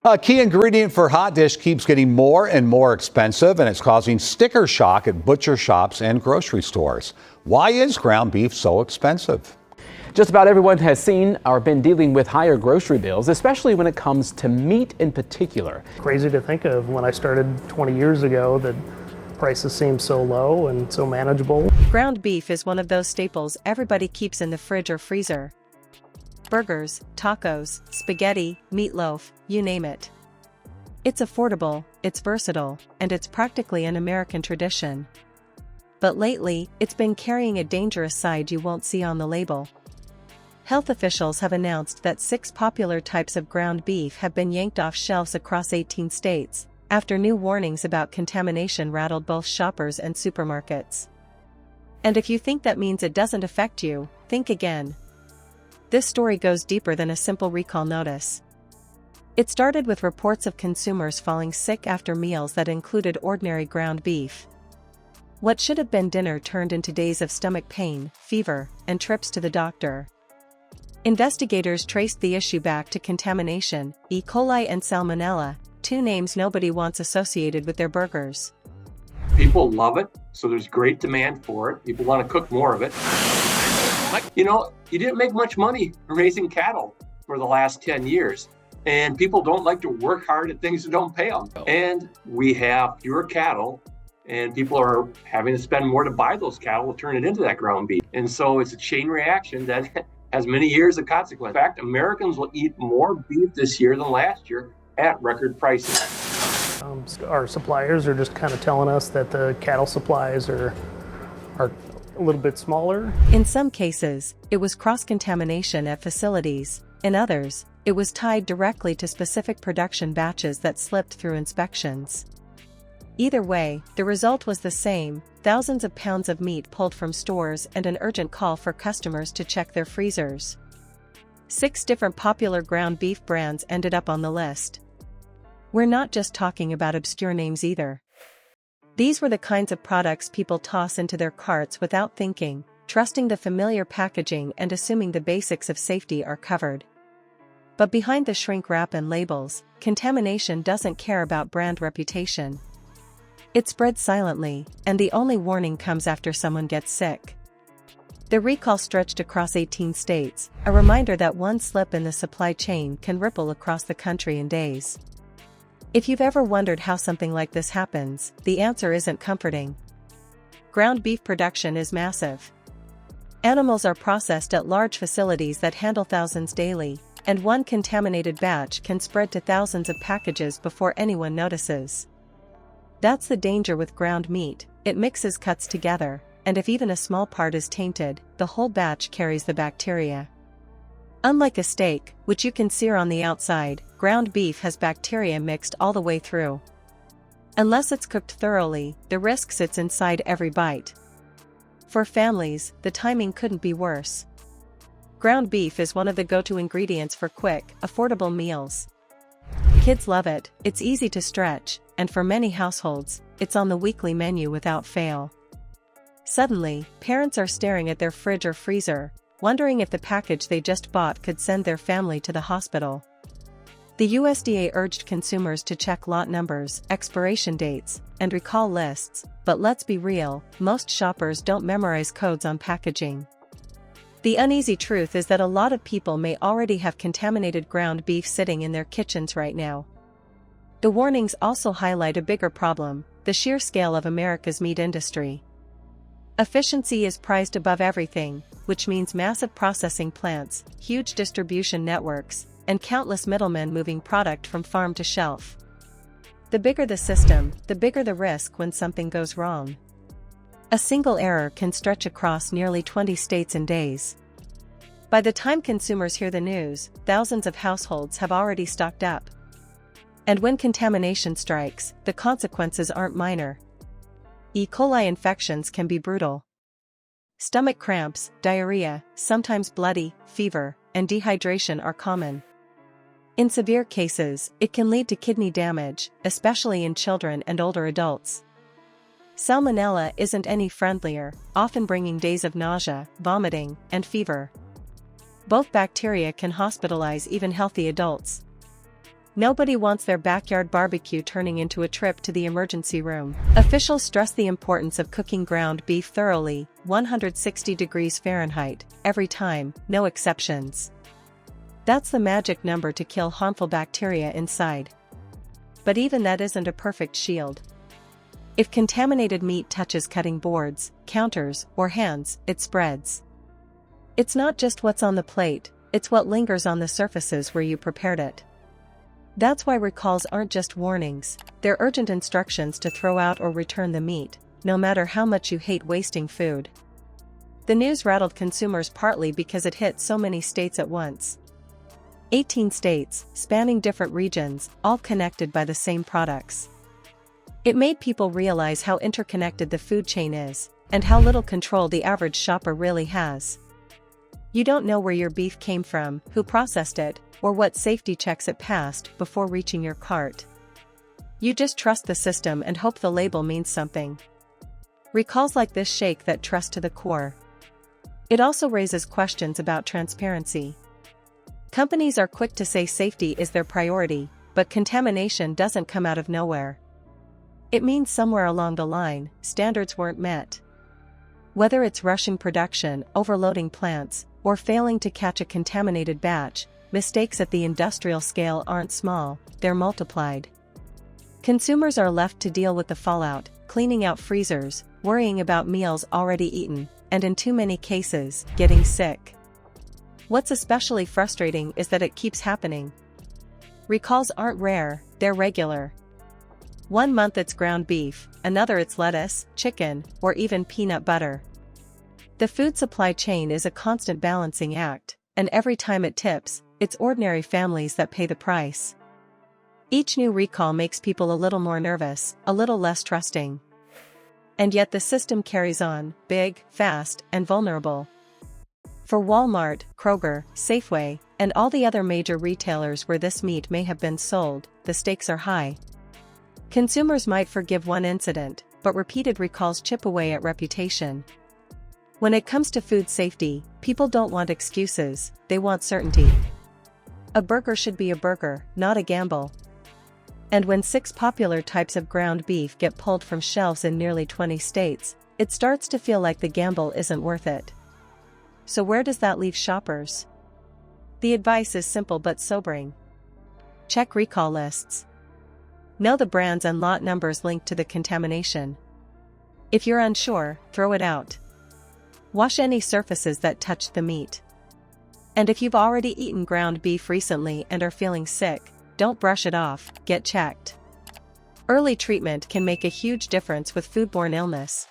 A key ingredient for hot dish keeps getting more and more expensive, and it's causing sticker shock at butcher shops and grocery stores. Why is ground beef so expensive? Just about everyone has seen or been dealing with higher grocery bills, especially when it comes to meat in particular. Crazy to think of when I started 20 years ago that prices seemed so low and so manageable. Ground beef is one of those staples everybody keeps in the fridge or freezer. Burgers, tacos, spaghetti, meatloaf, you name it. It's affordable, it's versatile, and it's practically an American tradition. But lately, it's been carrying a dangerous side you won't see on the label. Health officials have announced that 6 popular types of ground beef have been yanked off shelves across 18 states, after new warnings about contamination rattled both shoppers and supermarkets. And if you think that means it doesn't affect you, think again. This story goes deeper than a simple recall notice. It started with reports of consumers falling sick after meals that included ordinary ground beef. What should have been dinner turned into days of stomach pain, fever, and trips to the doctor. Investigators traced the issue back to contamination, E. coli and Salmonella, 2 names nobody wants associated with their burgers. People love it, so there's great demand for it. People want to cook more of it. You know, you didn't make much money raising cattle for the last 10 years, and people don't like to work hard at things that don't pay them. And we have fewer cattle, and people are having to spend more to buy those cattle to turn it into that ground beef. And so it's a chain reaction that has many years of consequence. In fact, Americans will eat more beef this year than last year at record prices. Our suppliers are just kind of telling us that the cattle supplies are a little bit smaller. In some cases, it was cross-contamination at facilities. In others, it was tied directly to specific production batches that slipped through inspections. Either way, the result was the same: thousands of pounds of meat pulled from stores and an urgent call for customers to check their freezers. 6 different popular ground beef brands ended up on the list. We're not just talking about obscure names either. These were the kinds of products people toss into their carts without thinking, trusting the familiar packaging and assuming the basics of safety are covered. But behind the shrink wrap and labels, contamination doesn't care about brand reputation. It spreads silently, and the only warning comes after someone gets sick. The recall stretched across 18 states, a reminder that one slip in the supply chain can ripple across the country in days. If you've ever wondered how something like this happens, the answer isn't comforting. Ground beef production is massive. Animals are processed at large facilities that handle thousands daily, and one contaminated batch can spread to thousands of packages before anyone notices. That's the danger with ground meat: it mixes cuts together, and if even a small part is tainted, the whole batch carries the bacteria. Unlike a steak, which you can sear on the outside, ground beef has bacteria mixed all the way through. Unless it's cooked thoroughly, the risk sits inside every bite. For families, the timing couldn't be worse. Ground beef is one of the go-to ingredients for quick, affordable meals. Kids love it, it's easy to stretch, and for many households, it's on the weekly menu without fail. Suddenly, parents are staring at their fridge or freezer, wondering if the package they just bought could send their family to the hospital. The USDA urged consumers to check lot numbers, expiration dates, and recall lists, but let's be real, most shoppers don't memorize codes on packaging. The uneasy truth is that a lot of people may already have contaminated ground beef sitting in their kitchens right now. The warnings also highlight a bigger problem: the sheer scale of America's meat industry. Efficiency is prized above everything, which means massive processing plants, huge distribution networks, and countless middlemen moving product from farm to shelf. The bigger the system, the bigger the risk when something goes wrong. A single error can stretch across nearly 20 states in days. By the time consumers hear the news, thousands of households have already stocked up. And when contamination strikes, the consequences aren't minor. E. coli infections can be brutal. Stomach cramps, diarrhea, sometimes bloody, fever, and dehydration are common. In severe cases, it can lead to kidney damage, especially in children and older adults. Salmonella isn't any friendlier, often bringing days of nausea, vomiting, and fever. Both bacteria can hospitalize even healthy adults. Nobody wants their backyard barbecue turning into a trip to the emergency room. Officials stress the importance of cooking ground beef thoroughly, 160 degrees Fahrenheit, every time, no exceptions. That's the magic number to kill harmful bacteria inside. But even that isn't a perfect shield. If contaminated meat touches cutting boards, counters, or hands, it spreads. It's not just what's on the plate, it's what lingers on the surfaces where you prepared it. That's why recalls aren't just warnings, they're urgent instructions to throw out or return the meat, no matter how much you hate wasting food. The news rattled consumers partly because it hit so many states at once. 18 states, spanning different regions, all connected by the same products. It made people realize how interconnected the food chain is, and how little control the average shopper really has. You don't know where your beef came from, who processed it, or what safety checks it passed before reaching your cart. You just trust the system and hope the label means something. Recalls like this shake that trust to the core. It also raises questions about transparency. Companies are quick to say safety is their priority, but contamination doesn't come out of nowhere. It means somewhere along the line, standards weren't met. Whether it's rushing production, overloading plants, or failing to catch a contaminated batch, mistakes at the industrial scale aren't small, they're multiplied. Consumers are left to deal with the fallout, cleaning out freezers, worrying about meals already eaten, and in too many cases, getting sick. What's especially frustrating is that it keeps happening. Recalls aren't rare, they're regular. One month it's ground beef, another it's lettuce, chicken, or even peanut butter. The food supply chain is a constant balancing act, and every time it tips, it's ordinary families that pay the price. Each new recall makes people a little more nervous, a little less trusting. And yet the system carries on, big, fast, and vulnerable. For Walmart, Kroger, Safeway, and all the other major retailers where this meat may have been sold, the stakes are high. Consumers might forgive one incident, but repeated recalls chip away at reputation. When it comes to food safety, people don't want excuses, they want certainty. A burger should be a burger, not a gamble. And when 6 popular types of ground beef get pulled from shelves in nearly 20 states, it starts to feel like the gamble isn't worth it. So where does that leave shoppers? The advice is simple but sobering. Check recall lists. Know the brands and lot numbers linked to the contamination. If you're unsure, throw it out. Wash any surfaces that touched the meat. And if you've already eaten ground beef recently and are feeling sick, don't brush it off, get checked. Early treatment can make a huge difference with foodborne illness.